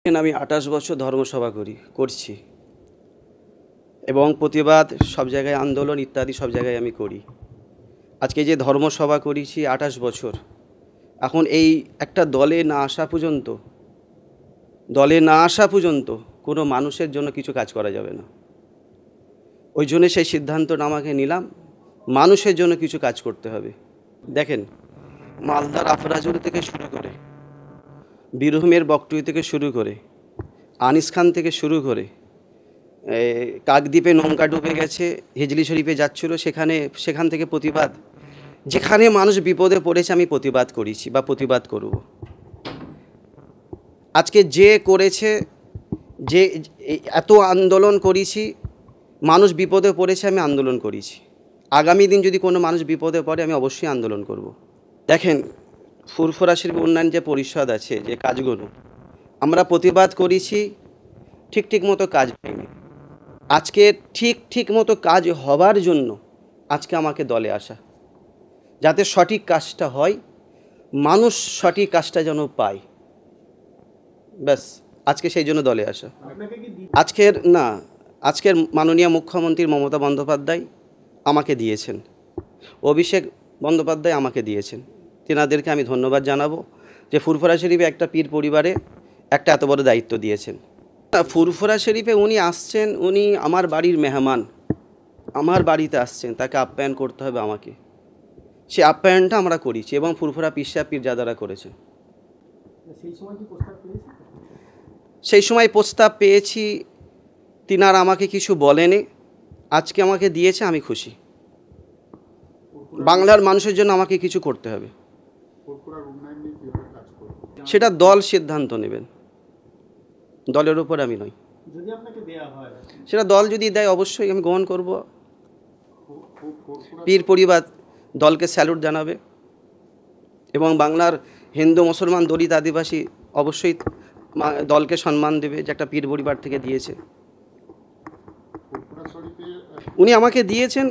আমি ২৮ বছর ধর্মসভা করছি এবং প্রতিবাদ সব জায়গায় আন্দোলন ইত্যাদি সব জায়গায় আমি করি। আজকে যে ধর্মসভা করেছি ২৮ বছর, এখন এই একটা দলে না আসা পর্যন্ত কোনো মানুষের জন্য কিছু কাজ করা যাবে না। ওই জন্য সেই সিদ্ধান্তটা আমাকে নিলাম, মানুষের জন্য কিছু কাজ করতে হবে। দেখেন, মালদার আফরাজুল থেকে শুরু করে, বীরভূমের বকটুই থেকে শুরু করে, আনিস খান থেকে শুরু করে, কাকদ্বীপে নৌকা ডুবে গেছে, হিজলি শরীফে যাচ্ছিল, সেখান থেকে প্রতিবাদ, যেখানে মানুষ বিপদে পড়েছে আমি প্রতিবাদ করেছি বা প্রতিবাদ করব। আজকে যে করেছে, যে এত আন্দোলন করেছি, মানুষ বিপদে পড়েছে, আমি আন্দোলন করেছি। আগামী দিন যদি কোনো মানুষ বিপদে পড়ে আমি অবশ্যই আন্দোলন করব। দেখেন, ফুরফুরা শরীফ উন্নয়ন যে পরিষদ আছে, যে কাজগুলো আমরা প্রতিবাদ করেছি, ঠিক মতো কাজ হয়নি। আজকে ঠিক মতো কাজ হবার জন্য আজকে আমাকে দলে আসা, যাতে সঠিক কাজটা হয়, মানুষ সঠিক কাজটা যেন পায়, ব্যাস আজকে সেই জন্য দলে আসা। আজকের মাননীয় মুখ্যমন্ত্রী মমতা বন্দ্যোপাধ্যায় আমাকে দিয়েছেন, অভিষেক বন্দ্যোপাধ্যায় আমাকে দিয়েছেন, তেনাদেরকে আমি ধন্যবাদ জানাবো যে ফুরফুরা শরীফে একটা পীর পরিবারে একটা এত বড় দায়িত্ব দিয়েছেন। ফুরফুরা শরীফে উনি আসছেন, উনি আমার বাড়ির মেহমান, আমার বাড়িতে আসছেন, তাকে আপ্যায়ন করতে হবে আমাকে। সে আপ্যায়নটা আমরা করেছি এবং ফুরফুরা পীরজাদারা করেছে। সেই সময় প্রস্তাব পেয়েছি, তিনারা আমাকে কিছু বলেনি, আজকে আমাকে দিয়েছে, আমি খুশি। বাংলার মানুষের জন্য আমাকে কিছু করতে হবে, সেটা দল সিদ্ধান্ত নেবেন, দলের উপর আমি নই। সেটা দল যদি দেয় অবশ্যই আমি গ্রহণ করব। পীর পরিবার দলকে স্যালুট জানাবে এবং বাংলার হিন্দু মুসলমান দলিত আদিবাসী অবশ্যই দলকে সম্মান দেবে যে একটা পীর পরিবার থেকে দিয়েছে। উনি আমাকে দিয়েছেন,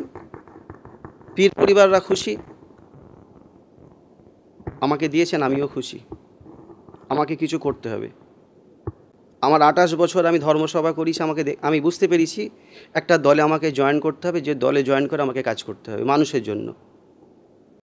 পীর পরিবাররা খুশি, আমাকে দিয়েছেন, আমিও খুশি। আমাকে কিছু করতে হবে। আমার ২৮ বছর আমি ধর্মসভা করেছি, আমি বুঝতে পেরেছি একটা দলে আমাকে জয়েন করতে হবে, যে দলে জয়েন করে আমাকে কাজ করতে হবে মানুষের জন্য।